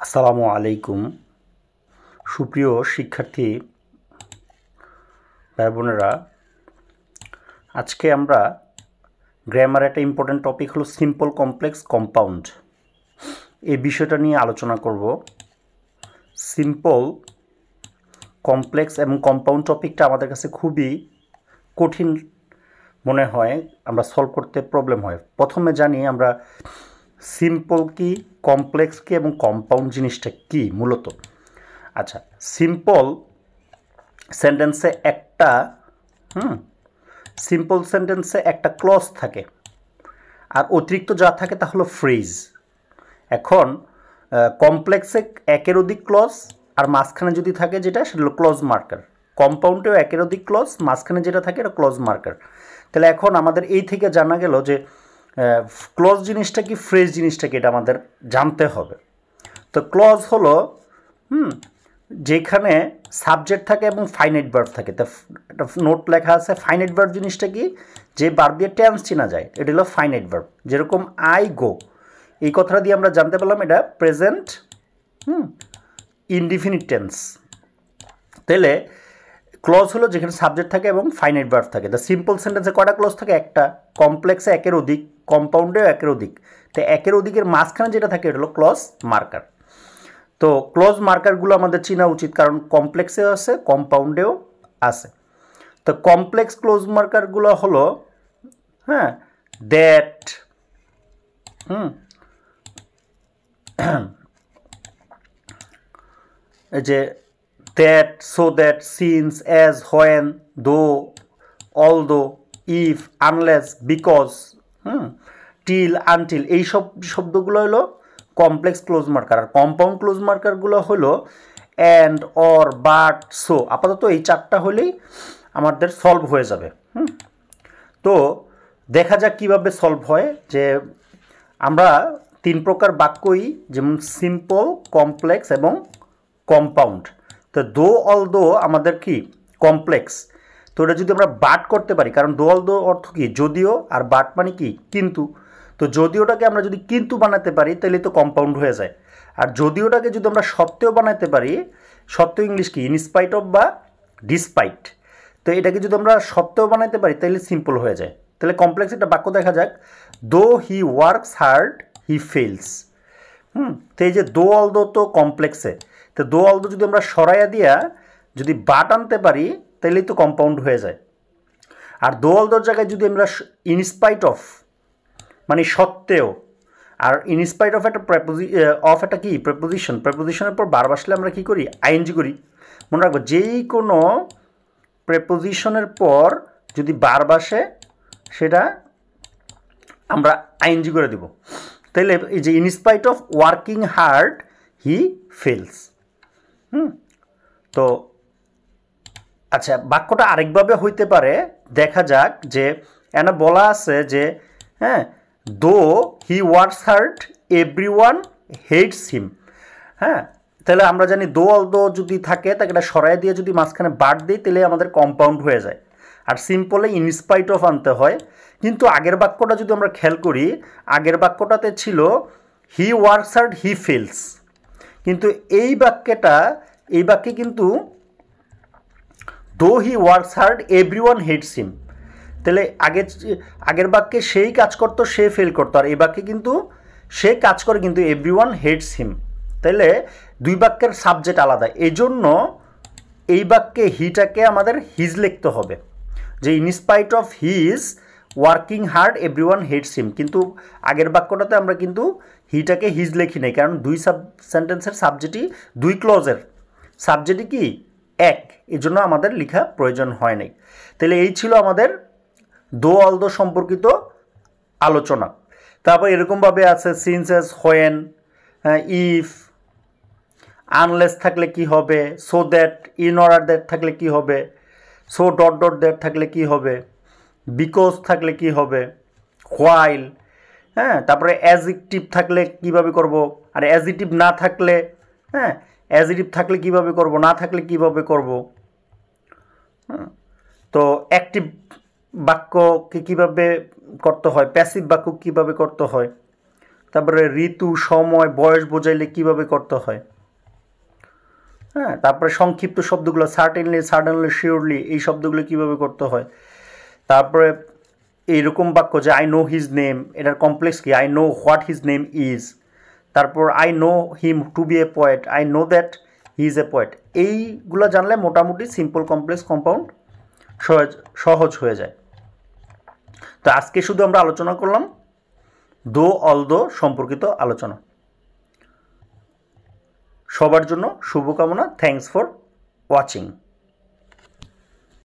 আসসালামু আলাইকুম সুপ্রিয় শিক্ষার্থী ভাই বোনেরা, আজকে আমরা গ্রামার একটা ইম্পর্ট্যান্ট টপিক হলো সিম্পল কমপ্লেক্স কম্পাউন্ড, এই বিষয়টা নিয়ে আলোচনা করব। সিম্পল কমপ্লেক্স এবং কম্পাউন্ড টপিকটা আমাদের কাছে খুবই কঠিন মনে হয়, আমরা সলভ করতে প্রবলেম হয়। প্রথমে জানি আমরা সিম্পল কি, কমপ্লেক্স কি এবং কম্পাউন্ড জিনিসটা কি মূলত। আচ্ছা, সিম্পল সেন্টেন্সে একটা ক্লজ থাকে, আর অতিরিক্ত যা থাকে তা হলো ফ্রেজ। এখন কমপ্লেক্সে একের অধিক ক্লজ, আর মাঝখানে যদি থাকে যেটা সেটা হলো ক্লজ মার্কার। কম্পাউন্ডেও একের অধিক ক্লজ, মাঝখানে যেটা থাকে এটা ক্লজ মার্কার। তাহলে এখন আমাদের এই থেকে জানা গেল যে ক্লজ জিনিসটা কি, ফ্রেজ জিনিসটা কি, এটা আমাদের জানতে হবে। তো ক্লজ হলো যেখানে সাবজেক্ট থাকে এবং ফাইনাইট ভার্ব থাকে। তা একটা নোট লেখা আছে, ফাইনাইট ভার্ব জিনিসটা কি, যে ভার্ব দিয়ে টেন্স চেনা যায়, এটা হলো ফাইনাইট ভার্ব। যেরকম আই গো, এই কথাটা দিয়ে আমরা জানতে পারলাম এটা প্রেজেন্ট ইনডিফিনিট টেন্স। তাহলে ক্লজ হলো যেখানে সাবজেক্ট থাকে এবং ফাইনাইট ভার্ব থাকে। দ্য সিম্পল সেন্টেন্সে কয়টা ক্লজ থাকে? একটা। কমপ্লেক্সে একের অধিক, কম্পাউন্ডেও একের অধিক। তো একের অধিকের মাঝখানে যেটা থাকে এটা হলো ক্লজ মার্কার। তো ক্লজ মার্কারগুলো আমাদের চেনা উচিত, কারণ কমপ্লেক্সেও আছে, কম্পাউন্ডেও আছে। তো কমপ্লেক্স ক্লোজ মার্কারগুলো হলো দ্যাট, এই যে that, so that, since, as, when, though, although, if, unless, because, till, until, এই সব শব্দগুলো হলো কমপ্লেক্স ক্লোজ মার্কার। আর কম্পাউন্ড ক্লোজ মার্কারগুলো হলো অ্যান্ড, অর, বাট, সো। আপাতত এই চারটা হলেই আমাদের সলভ হয়ে যাবে। তো দেখা যাক কীভাবে সলভ হয়। যে আমরা তিন প্রকার বাক্যই, যেমন সিম্পল, কমপ্লেক্স এবং কম্পাউন্ড। তো দো অল দো আমাদের কি কমপ্লেক্স। তো এটা যদি আমরা বাট করতে পারি, কারণ দো অল দো অর্থ কি যদিও, আর বাট মানে কি কিন্তু। তো যদিওটাকে আমরা যদি কিন্তু বানাতে পারি তাহলে তো কম্পাউন্ড হয়ে যায়। আর যদিওটাকে যদি আমরা সত্ত্বেও বানাতে পারি, সত্ত্বেও ইংলিশ কি ইনস্পাইট অফ বা ডিসপাইট, তো এটাকে যদি আমরা সত্ত্বেও বানাতে পারি তাহলে সিম্পল হয়ে যায়। তাহলে কমপ্লেক্স একটা বাক্য দেখা যাক, though he works hard he fails. তো এই যে দো অল দো তো কমপ্লেক্সে, তো দো অল দো যদি আমরা সরাইয়া দিয়া যদি বাট আনতে পারি তাহলেই তো কম্পাউন্ড হয়ে যায়। আর দো অল দোর জায়গায় যদি আমরা ইনস্পাইট অফ মানে সত্ত্বেও, আর ইনস্পাইট অফ একটা একটা কি প্রেপোজিশন, প্রেপোজিশনের পর বার আসলে আমরা কি করি, আইএনজি করি। মনে রাখবো, যেই কোনো প্রেপোজিশনের পর যদি বার বাসে সেটা আমরা আইএনজি করে দিব। তাহলে এই যে in spite of working hard he fails. তো আচ্ছা, বাক্যটা আরেকভাবে হইতে পারে, দেখা যাক। যে এখানে বলা আছে যে though he works hard everyone hates him. তাহলে আমরা জানি দো অল দো যদি থাকে তাকে এটা সরাই দিয়ে যদি মাঝখানে বাট দিই তাহলে আমাদের কম্পাউন্ড হয়ে যায়। আর সিম্পলে ইনস্পাইট অফ আনতে হয়। কিন্তু আগের বাক্যটা যদি আমরা খেয়াল করি, আগের বাক্যটাতে ছিল he works hard he fails, কিন্তু এই বাক্যে কিন্তু though he works hard everyone hates him. তাহলে আগের বাক্যে সেই কাজ করতো, সে ফেল করতো, আর এই বাক্যে কিন্তু সে কাজ করে কিন্তু এভরি ওয়ান হেটস হিম। তাহলে দুই বাক্যের সাবজেক্ট আলাদা, এই জন্য এই বাক্যে হিটাকে আমাদের হিজ লিখতে হবে, যে in spite of his working hard everyone hates him. কিন্তু আগের বাক্যটাতে আমরা কিন্তু হিটাকে হিজ লিখি নাই, কারণ দুই সেন্টেন্সের সাবজেক্টই, দুই ক্লজের সাবজেক্টই কি এক, এই জন্য আমাদের লেখা প্রয়োজন হয় নাই। তাহলে এই ছিল আমাদের দো অল দো সম্পর্কিত আলোচনা। তারপর এরকমভাবে আছে since, as, when, if, unless থাকলে কি হবে, so that, in order that থাকলে কি হবে, সো ডট ডট দ্যাট থাকলে কি হবে, বিকজ থাকলে কি হবে, হোয়াইল, তারপরে অ্যাজেক্টিভ থাকলে কিভাবে করব, আর অ্যাজেক্টিভ না থাকলে অ্যাজেক্টিভ থাকলে কিভাবে করব, না থাকলে কিভাবে করব। তো অ্যাক্টিভ বাক্যকে কিভাবে করতে হয়, প্যাসিভ বাক্য কিভাবে করতে হয়। তারপরে ঋতু, সময়, বয়স বোঝাইলে কিভাবে করতে হয়। হ্যাঁ, তারপরে সংক্ষিপ্ত শব্দগুলো সার্টেনলি, সাডেনলি, শিওরলি, এই শব্দগুলো কিভাবে করতে হয়। তারপরে এইরকম বাক্য যে আই নো হিজ নেম, এটার কমপ্লেক্স কি, I know what his name is. তারপর I know him to be a poet, I know that he is a poet. এইগুলো জানলে মোটামুটি সিম্পল, কমপ্লেক্স, কম্পাউন্ড সহজ হয়ে যায়। তো আজকে শুধু আমরা আলোচনা করলাম দো, অলদো সম্পর্কিত আলোচনা। সবার জন্য শুভকামনা। Thanks for watching.